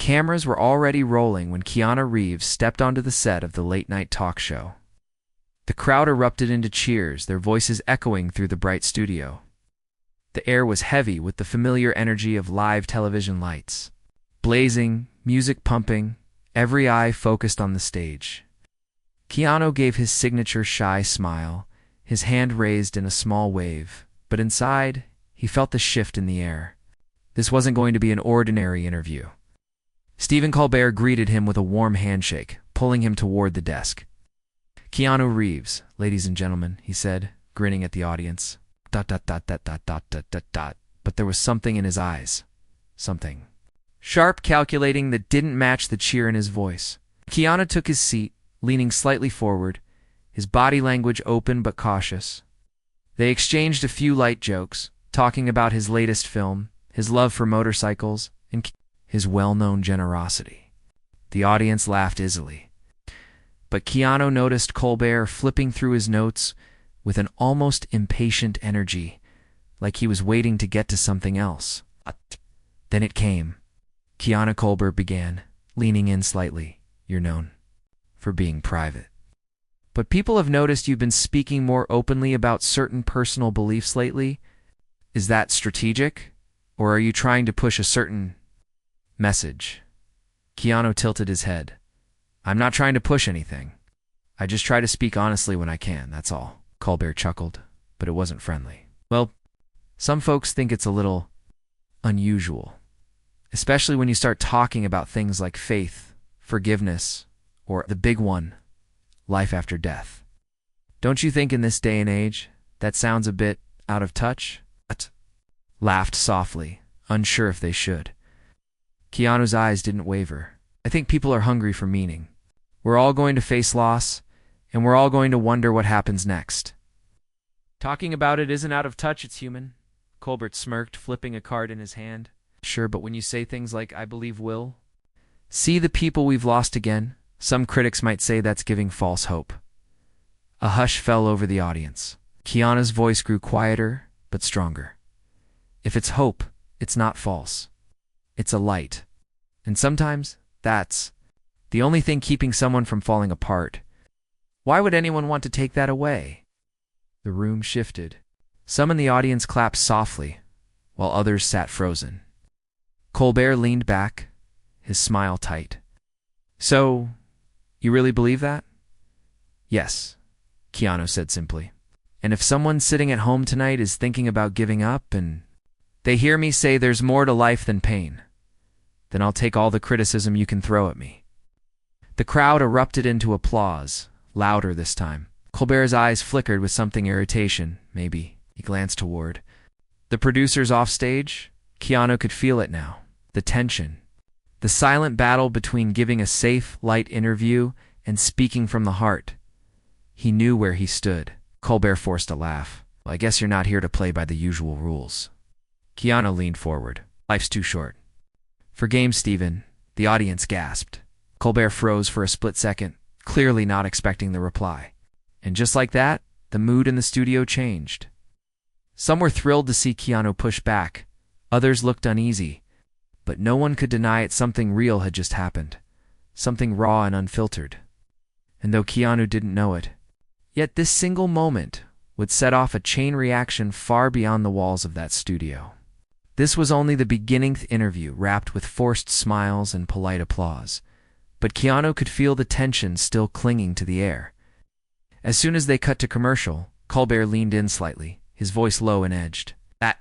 cameras were already rolling when Keanu Reeves stepped onto the set of the late-night talk show. The crowd erupted into cheers, their voices echoing through the bright studio. The air was heavy with the familiar energy of live television lights. Blazing, music pumping, every eye focused on the stage. Keanu gave his signature shy smile, his hand raised in a small wave, but inside, he felt the shift in the air. This wasn't going to be an ordinary interview. Stephen Colbert greeted him with a warm handshake, pulling him toward the desk. "Keanu Reeves, ladies and gentlemen," he said, grinning at the audience. ... But there was something in his eyes. Something sharp, calculating, that didn't match the cheer in his voice. Keanu took his seat, leaning slightly forward, his body language open but cautious. They exchanged a few light jokes, talking about his latest film, his love for motorcycles, and his well-known generosity. The audience laughed easily. But Keanu noticed Colbert flipping through his notes with an almost impatient energy, like he was waiting to get to something else. Then it came. Keanu, Colbert began, leaning in slightly. "You're known for being private. But people have noticed you've been speaking more openly about certain personal beliefs lately. Is that strategic? Or are you trying to push a certain message?" Keanu tilted his head. "I'm not trying to push anything. I just try to speak honestly when I can, that's all." Colbert chuckled, but it wasn't friendly. "Well, some folks think it's a little unusual, especially when you start talking about things like faith, forgiveness, or the big one, life after death. Don't you think in this day and age that sounds a bit out of touch?" Laughed softly, unsure if they should. Keanu's eyes didn't waver. "I think people are hungry for meaning. We're all going to face loss, and we're all going to wonder what happens next." "Talking about it isn't out of touch, it's human." Colbert smirked, flipping a card in his hand. "Sure, but when you say things like, 'I believe we'll see the people we've lost again,' some critics might say that's giving false hope." A hush fell over the audience. Keanu's voice grew quieter, but stronger. "If it's hope, it's not false. It's a light. And sometimes, that's the only thing keeping someone from falling apart. Why would anyone want to take that away?" The room shifted. Some in the audience clapped softly, while others sat frozen. Colbert leaned back, his smile tight. "So, you really believe that?" "Yes," Keanu said simply. "And if someone sitting at home tonight is thinking about giving up and they hear me say there's more to life than pain, then I'll take all the criticism you can throw at me." The crowd erupted into applause, louder this time. Colbert's eyes flickered with something irritation, maybe. He glanced toward the producers off stage. Keanu could feel it now. The tension. The silent battle between giving a safe, light interview and speaking from the heart. He knew where he stood. Colbert forced a laugh. "Well, I guess you're not here to play by the usual rules." Keanu leaned forward. "Life's too short." "For game, Stephen." The audience gasped. Colbert froze for a split second, clearly not expecting the reply. And just like that, the mood in the studio changed. Some were thrilled to see Keanu push back. Others looked uneasy. But no one could deny it. Something real had just happened. Something raw and unfiltered. And though Keanu didn't know it, yet this single moment would set off a chain reaction far beyond the walls of that studio. This was only the beginning interview, wrapped with forced smiles and polite applause. But Keanu could feel the tension still clinging to the air. As soon as they cut to commercial, Colbert leaned in slightly, his voice low and edged. "That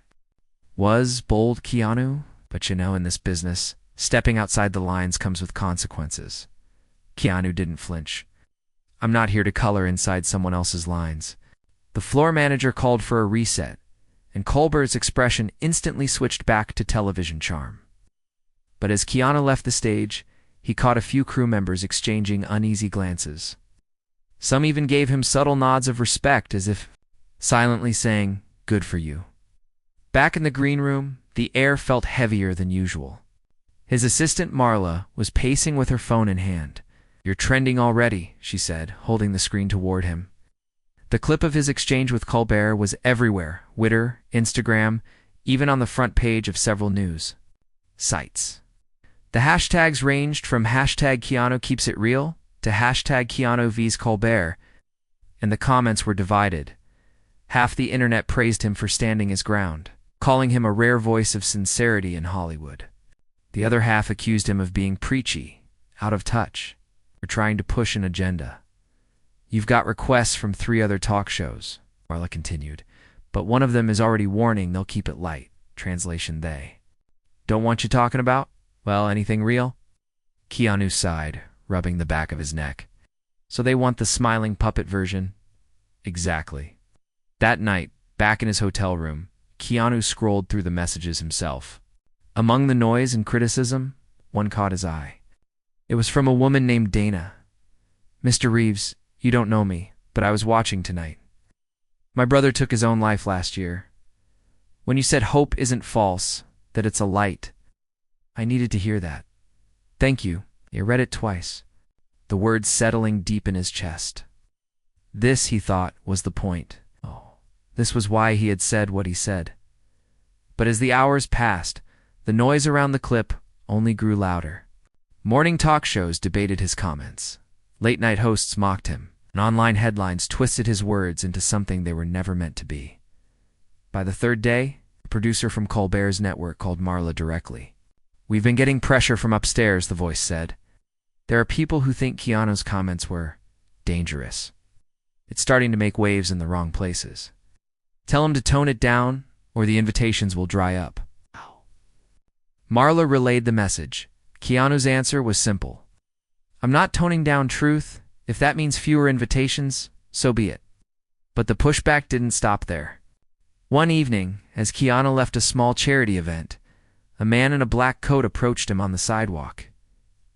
was bold, Keanu, but you know, in this business, stepping outside the lines comes with consequences." Keanu didn't flinch. "I'm not here to color inside someone else's lines." The floor manager called for a reset, and Colbert's expression instantly switched back to television charm. But as Keanu left the stage, he caught a few crew members exchanging uneasy glances. Some even gave him subtle nods of respect, as if silently saying, "Good for you." Back in the green room, the air felt heavier than usual. His assistant Marla was pacing with her phone in hand. "You're trending already," she said, holding the screen toward him. The clip of his exchange with Colbert was everywhere: Twitter, Instagram, even on the front page of several news sites. The hashtags ranged from hashtag Keanu keeps it real to hashtag KeanuReeves Colbert, and the comments were divided. Half the internet praised him for standing his ground, calling him a rare voice of sincerity in Hollywood. The other half accused him of being preachy, out of touch, or trying to push an agenda. You've got requests from 3 other talk shows, Marla continued, but one of them is already warning they'll keep it light. Translation they. Don't want you talking about? Well, anything real? Keanu sighed, rubbing the back of his neck. So they want the smiling puppet version? Exactly. That night, back in his hotel room, Keanu scrolled through the messages himself. Among the noise and criticism, one caught his eye. It was from a woman named Dana. Mr. Reeves, you don't know me, but I was watching tonight. My brother took his own life last year. When you said hope isn't false, that it's a light, I needed to hear that. Thank you. He read it twice, the words settling deep in his chest. This, he thought, was the point. Oh, this was why he had said what he said. But as the hours passed, the noise around the clip only grew louder. Morning talk shows debated his comments. Late-night hosts mocked him, and online headlines twisted his words into something they were never meant to be. By the 3rd day, a producer from Colbert's network called Marla directly. We've been getting pressure from upstairs, the voice said. There are people who think Keanu's comments were dangerous. It's starting to make waves in the wrong places. Tell him to tone it down, or the invitations will dry up. Marla relayed the message. Keanu's answer was simple. I'm not toning down truth. If that means fewer invitations, so be it. But the pushback didn't stop there. One evening, as Keanu left a small charity event, a man in a black coat approached him on the sidewalk.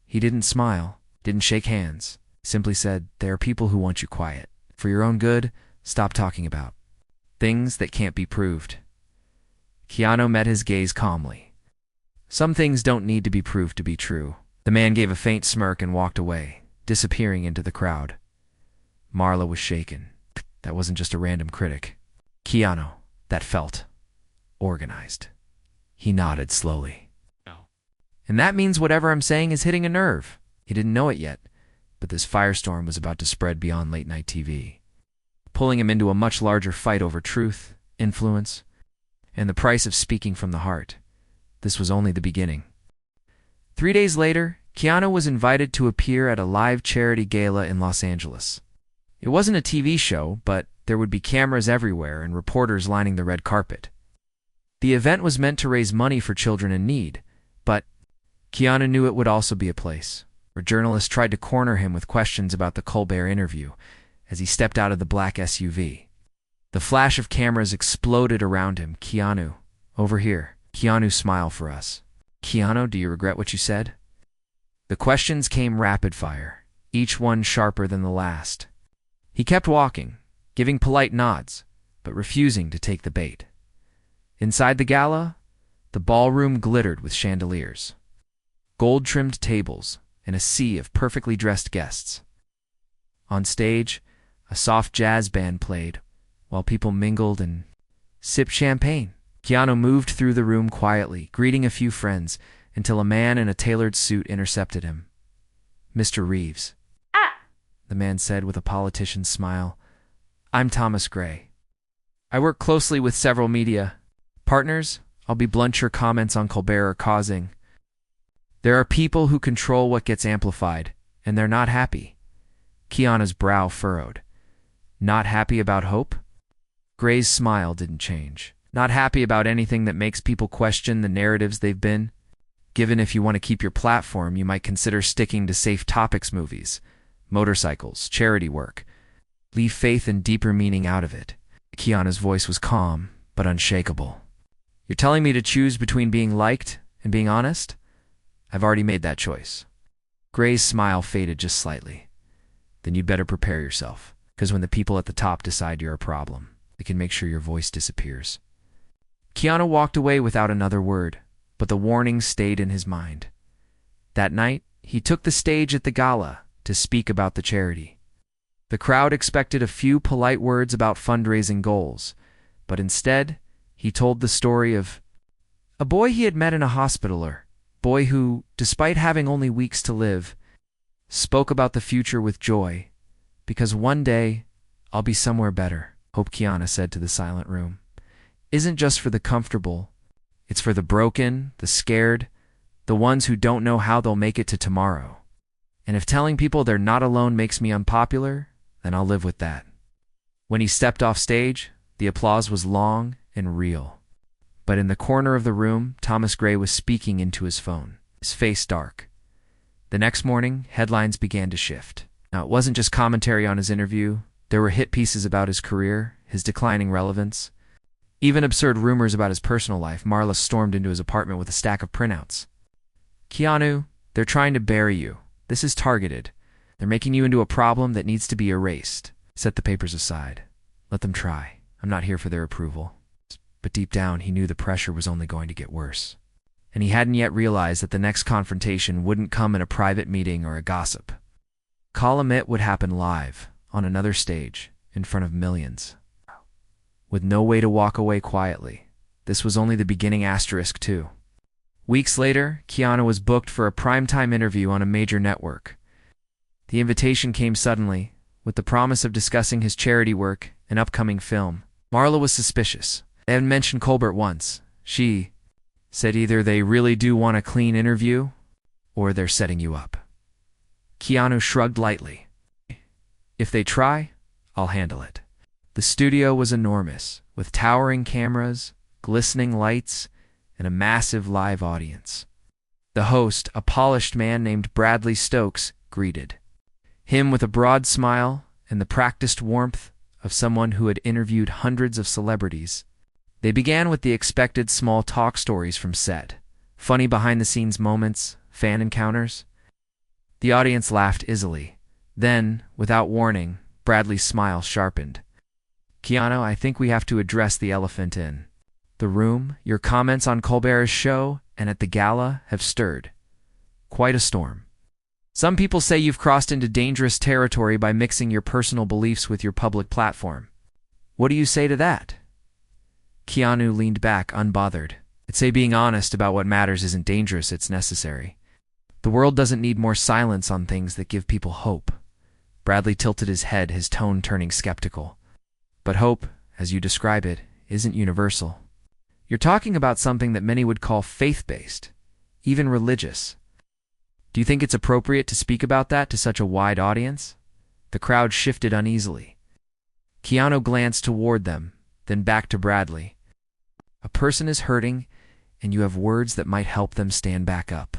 He didn't smile, didn't shake hands, simply said, there are people who want you quiet. For your own good, stop talking about things that can't be proved. Keanu met his gaze calmly. Some things don't need to be proved to be true. The man gave a faint smirk and walked away, disappearing into the crowd. Marla was shaken. That wasn't just a random critic. Keanu, that felt organized. He nodded slowly. No. And that means whatever I'm saying is hitting a nerve. He didn't know it yet, but this firestorm was about to spread beyond late-night TV, pulling him into a much larger fight over truth, influence, and the price of speaking from the heart. This was only the beginning. 3 days later, Keanu was invited to appear at a live charity gala in Los Angeles. It wasn't a TV show, but there would be cameras everywhere and reporters lining the red carpet. The event was meant to raise money for children in need, but Keanu knew it would also be a place where journalists tried to corner him with questions about the Colbert interview as he stepped out of the black SUV. The flash of cameras exploded around him. Keanu, over here. Keanu, smile for us. Keanu, do you regret what you said? The questions came rapid fire, each one sharper than the last. He kept walking, giving polite nods, but refusing to take the bait. Inside the gala, the ballroom glittered with chandeliers, gold-trimmed tables, and a sea of perfectly dressed guests. On stage, a soft jazz band played, while people mingled and sipped champagne. Keanu moved through the room quietly, greeting a few friends, until a man in a tailored suit intercepted him. Mr. Reeves, the man said with a politician's smile. I'm Thomas Gray. I work closely with several media partners. I'll be blunt, your comments on Colbert are causing. There are people who control what gets amplified, and they're not happy. Keanu's brow furrowed. Not happy about hope? Gray's smile didn't change. Not happy about anything that makes people question the narratives they've been given. If you want to keep your platform, you might consider sticking to safe topics, movies, motorcycles, charity work. Leave faith and deeper meaning out of it. Keanu's voice was calm, but unshakable. You're telling me to choose between being liked and being honest? I've already made that choice. Gray's smile faded just slightly. Then you'd better prepare yourself, because when the people at the top decide you're a problem, they can make sure your voice disappears. Keanu walked away without another word, but the warning stayed in his mind. That night, he took the stage at the gala to speak about the charity. The crowd expected a few polite words about fundraising goals, but instead, he told the story of a boy he had met in a hospital, or boy who, despite having only weeks to live, spoke about the future with joy, because one day I'll be somewhere better, Hope Keanu said to the silent room. Isn't just for the comfortable, it's for the broken, the scared, the ones who don't know how they'll make it to tomorrow. And if telling people they're not alone makes me unpopular, then I'll live with that. When he stepped off stage, the applause was long and real. But in the corner of the room, Thomas Gray was speaking into his phone, his face dark. The next morning, headlines began to shift. Now, it wasn't just commentary on his interview. There were hit pieces about his career, his declining relevance. Even absurd rumors about his personal life. Marla stormed into his apartment with a stack of printouts. Keanu, they're trying to bury you. This is targeted. They're making you into a problem that needs to be erased. Set the papers aside. Let them try. I'm not here for their approval. But deep down, he knew the pressure was only going to get worse. And he hadn't yet realized that the next confrontation wouldn't come in a private meeting or a gossip. Colbert would happen live, on another stage, in front of millions. With no way to walk away quietly. This was only the beginning asterisk, too. Weeks later, Keanu was booked for a primetime interview on a major network. The invitation came suddenly, with the promise of discussing his charity work and upcoming film. Marla was suspicious. They hadn't mentioned Colbert once. She said either they really do want a clean interview, or they're setting you up. Keanu shrugged lightly. If they try, I'll handle it. The studio was enormous, with towering cameras, glistening lights, and a massive live audience. The host, a polished man named Bradley Stokes, greeted him with a broad smile and the practiced warmth of someone who had interviewed hundreds of celebrities. They began with the expected small talk stories from set, funny behind-the-scenes moments, fan encounters. The audience laughed easily. Then, without warning, Bradley's smile sharpened. Keanu, I think we have to address the elephant in the room. Your comments on Colbert's show and at the gala have stirred quite a storm. Some people say you've crossed into dangerous territory by mixing your personal beliefs with your public platform. What do you say to that? Keanu leaned back, unbothered. I'd say being honest about what matters isn't dangerous, it's necessary. The world doesn't need more silence on things that give people hope. Bradley tilted his head, his tone turning skeptical. But hope, as you describe it, isn't universal. You're talking about something that many would call faith-based, even religious. Do you think it's appropriate to speak about that to such a wide audience? The crowd shifted uneasily. Keanu glanced toward them, then back to Bradley. A person is hurting, and you have words that might help them stand back up.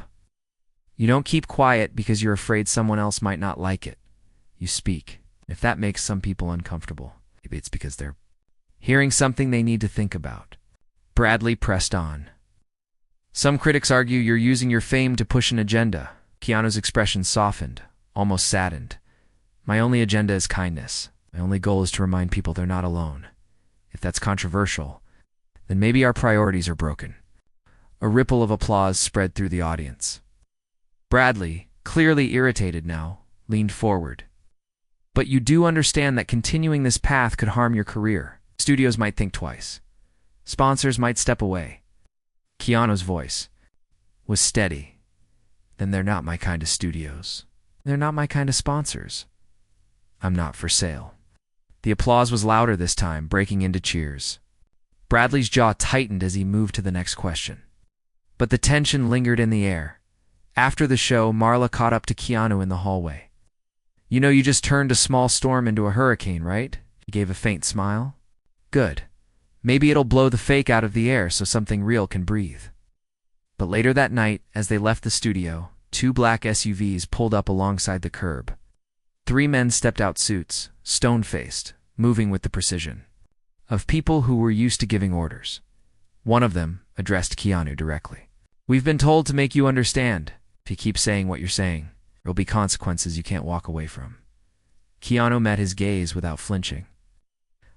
You don't keep quiet because you're afraid someone else might not like it. You speak. If that makes some people uncomfortable, maybe it's because they're hearing something they need to think about. Bradley pressed on. Some critics argue you're using your fame to push an agenda. Keanu's expression softened, almost saddened. My only agenda is kindness. My only goal is to remind people they're not alone. If that's controversial, then maybe our priorities are broken. A ripple of applause spread through the audience. Bradley, clearly irritated now, leaned forward. But you do understand that continuing this path could harm your career. Studios might think twice. Sponsors might step away. Keanu's voice was steady. Then they're not my kind of studios. They're not my kind of sponsors. I'm not for sale. The applause was louder this time, breaking into cheers. Bradley's jaw tightened as he moved to the next question. But the tension lingered in the air. After the show, Marla caught up to Keanu in the hallway. You know you just turned a small storm into a hurricane, right? He gave a faint smile. Good. Maybe it'll blow the fake out of the air so something real can breathe. But later that night, as they left the studio, 2 black SUVs pulled up alongside the curb. 3 men stepped out, suits, stone-faced, moving with the precision of people who were used to giving orders. One of them addressed Keanu directly. We've been told to make you understand. If you keep saying what you're saying, there'll be consequences you can't walk away from. Keanu met his gaze without flinching.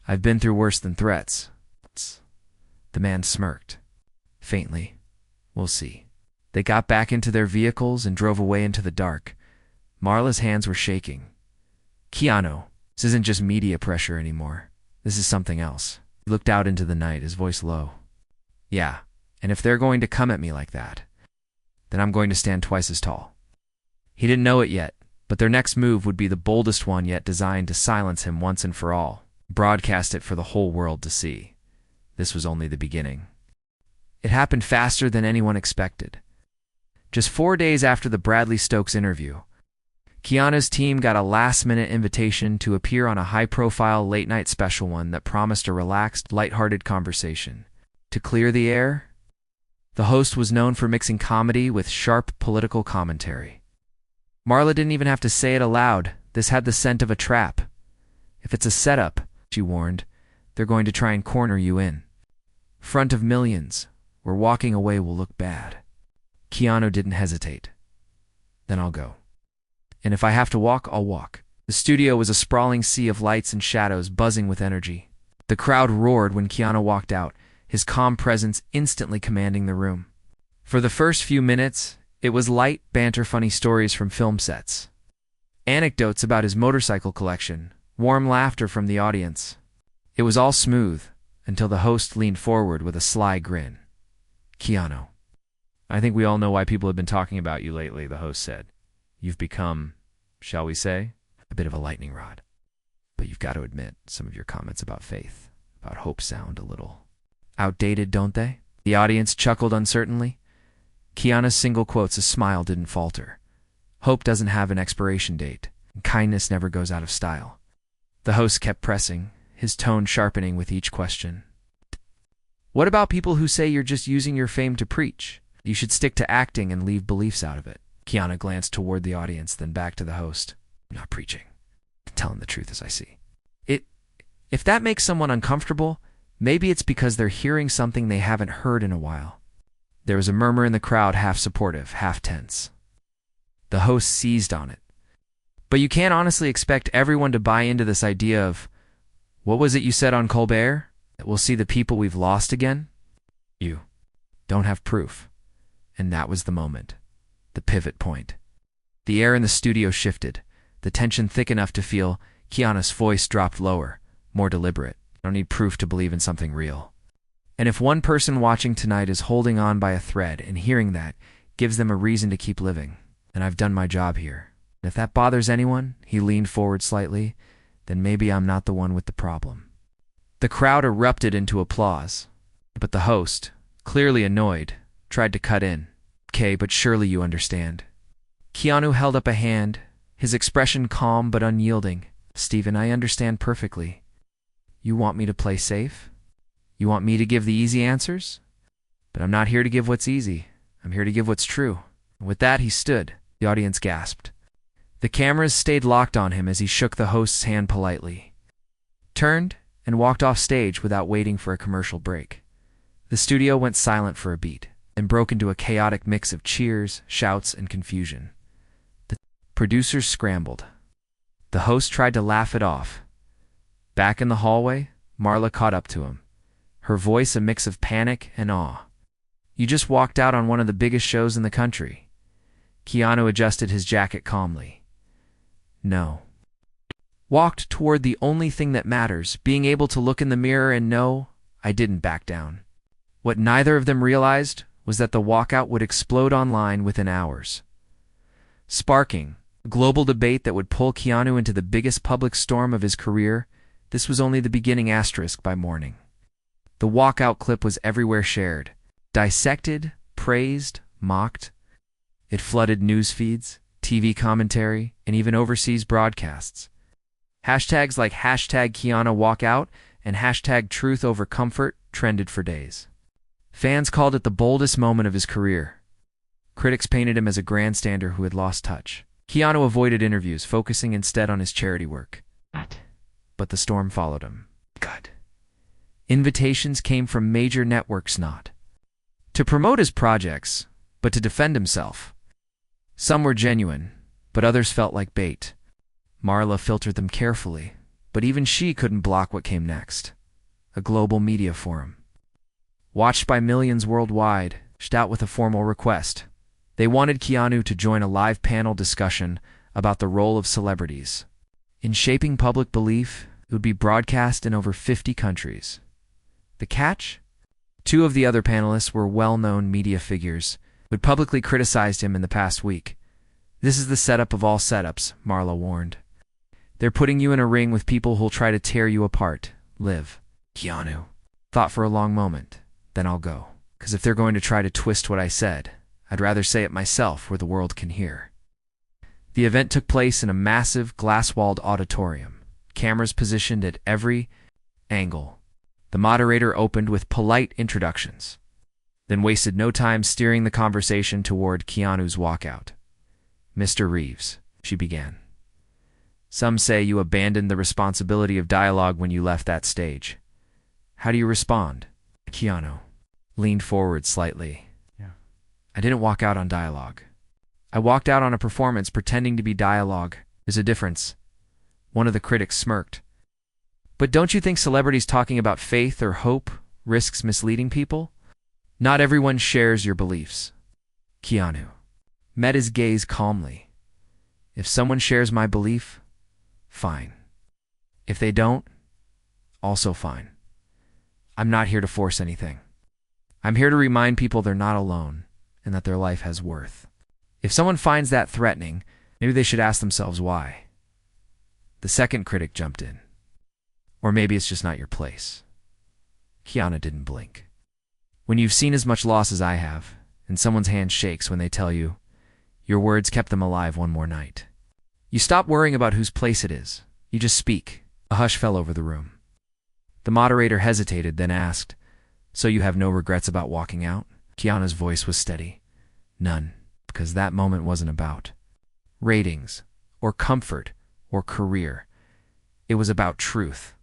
I've been through worse than threats. The man smirked. Faintly. We'll see. They got back into their vehicles and drove away into the dark. Marla's hands were shaking. Keanu, this isn't just media pressure anymore. This is something else. He looked out into the night, his voice low. Yeah, and if they're going to come at me like that, then I'm going to stand twice as tall. He didn't know it yet, but their next move would be the boldest one yet, designed to silence him once and for all, broadcast it for the whole world to see. This was only the beginning. It happened faster than anyone expected. Just 4 days after the Bradley Stokes interview, Keanu's team got a last-minute invitation to appear on a high-profile late-night special, one that promised a relaxed, lighthearted conversation. To clear the air, the host was known for mixing comedy with sharp political commentary. Marla didn't even have to say it aloud. This had the scent of a trap. If it's a setup, she warned, they're going to try and corner you in front of millions, where walking away will look bad. Keanu didn't hesitate. Then I'll go. And if I have to walk, I'll walk. The studio was a sprawling sea of lights and shadows, buzzing with energy. The crowd roared when Keanu walked out, his calm presence instantly commanding the room. For the first few minutes, it was light banter, funny stories from film sets, anecdotes about his motorcycle collection, warm laughter from the audience. It was all smooth until the host leaned forward with a sly grin. Keanu, I think we all know why people have been talking about you lately, the host said. You've become, shall we say, a bit of a lightning rod. But you've got to admit, some of your comments about faith, about hope sound a little outdated, don't they? The audience chuckled uncertainly. Keanu's single quotes, a smile didn't falter. Hope doesn't have an expiration date, and kindness never goes out of style. The host kept pressing, his tone sharpening with each question. What about people who say you're just using your fame to preach? You should stick to acting and leave beliefs out of it. Keanu glanced toward the audience, then back to the host. I'm not preaching. I'm telling the truth as I see. If that makes someone uncomfortable, maybe it's because they're hearing something they haven't heard in a while. There was a murmur in the crowd, half supportive, half tense. The host seized on it. But you can't honestly expect everyone to buy into this idea of, what was it you said on Colbert? That we'll see the people we've lost again? You don't have proof. And that was the moment. The pivot point. The air in the studio shifted, the tension thick enough to feel. Keanu's voice dropped lower, more deliberate. I don't need proof to believe in something real. And if one person watching tonight is holding on by a thread and hearing that gives them a reason to keep living, then I've done my job here. And if that bothers anyone, he leaned forward slightly, then maybe I'm not the one with the problem. The crowd erupted into applause, but the host, clearly annoyed, tried to cut in. Okay, but surely you understand. Keanu held up a hand, his expression calm but unyielding. Stephen, I understand perfectly. You want me to play safe? You want me to give the easy answers? But I'm not here to give what's easy. I'm here to give what's true. And with that, he stood. The audience gasped. The cameras stayed locked on him as he shook the host's hand politely, turned, and walked off stage without waiting for a commercial break. The studio went silent for a beat, and broke into a chaotic mix of cheers, shouts, and confusion. The producers scrambled. The host tried to laugh it off. Back in the hallway, Marla caught up to him, her voice a mix of panic and awe. You just walked out on one of the biggest shows in the country. Keanu adjusted his jacket calmly. No. Walked toward the only thing that matters, being able to look in the mirror and know I didn't back down. What neither of them realized was that the walkout would explode online within hours, sparking a global debate that would pull Keanu into the biggest public storm of his career. This was only the beginning. Asterisk by morning. The walkout clip was everywhere shared, dissected, praised, mocked. It flooded news feeds, TV commentary, and even overseas broadcasts. Hashtags like hashtag Keanu Walkout and hashtag Truth Over Comfort trended for days. Fans called it the boldest moment of his career. Critics painted him as a grandstander who had lost touch. Keanu avoided interviews, focusing instead on his charity work. But the storm followed him. God. Invitations came from major networks, not to promote his projects, but to defend himself. Some were genuine, but others felt like bait. Marla filtered them carefully, but even she couldn't block what came next. A global media forum, watched by millions worldwide, pushed out with a formal request. They wanted Keanu to join a live panel discussion about the role of celebrities in shaping public belief. It would be broadcast in over 50 countries. The catch? 2 of the other panelists were well-known media figures, who publicly criticized him in the past week. This is the setup of all setups, Marla warned. They're putting you in a ring with people who'll try to tear you apart. Live. Keanu thought for a long moment. Then I'll go. Because if they're going to try to twist what I said, I'd rather say it myself where the world can hear. The event took place in a massive, glass-walled auditorium, cameras positioned at every angle. The moderator opened with polite introductions, then wasted no time steering the conversation toward Keanu's walkout. Mr. Reeves, she began. Some say you abandoned the responsibility of dialogue when you left that stage. How do you respond? Keanu leaned forward slightly. I didn't walk out on dialogue. I walked out on a performance pretending to be dialogue. There's a difference. One of the critics smirked. But don't you think celebrities talking about faith or hope risks misleading people? Not everyone shares your beliefs. Keanu met his gaze calmly. If someone shares my belief, fine. If they don't, also fine. I'm not here to force anything. I'm here to remind people they're not alone and that their life has worth. If someone finds that threatening, maybe they should ask themselves why. The second critic jumped in. Or maybe it's just not your place. Keanu didn't blink. When you've seen as much loss as I have, and someone's hand shakes when they tell you, your words kept them alive one more night. You stop worrying about whose place it is. You just speak. A hush fell over the room. The moderator hesitated, then asked, So you have no regrets about walking out? Keanu's voice was steady. None, because that moment wasn't about ratings, or comfort, or career. It was about truth.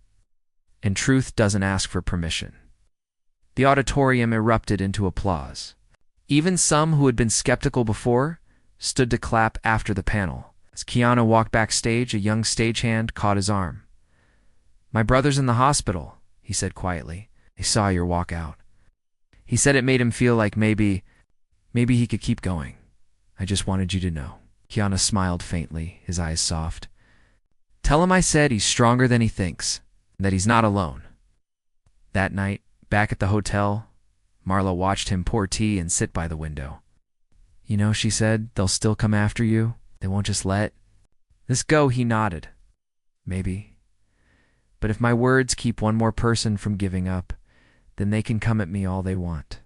And truth doesn't ask for permission. The auditorium erupted into applause. Even some who had been skeptical before stood to clap after the panel. As Keanu walked backstage, a young stagehand caught his arm. My brother's in the hospital, he said quietly. He saw your walkout. He said it made him feel like maybe he could keep going. I just wanted you to know. Keanu smiled faintly, his eyes soft. Tell him I said he's stronger than he thinks, and that he's not alone. That night, back at the hotel, Marla watched him pour tea and sit by the window. You know, she said, they'll still come after you. They won't just let this go, he nodded. Maybe. But if my words keep one more person from giving up, then they can come at me all they want.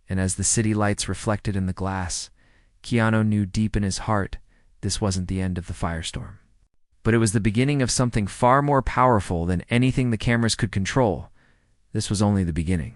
And as the city lights reflected in the glass, Keanu knew deep in his heart this wasn't the end of the firestorm. But it was the beginning of something far more powerful than anything the cameras could control. This was only the beginning.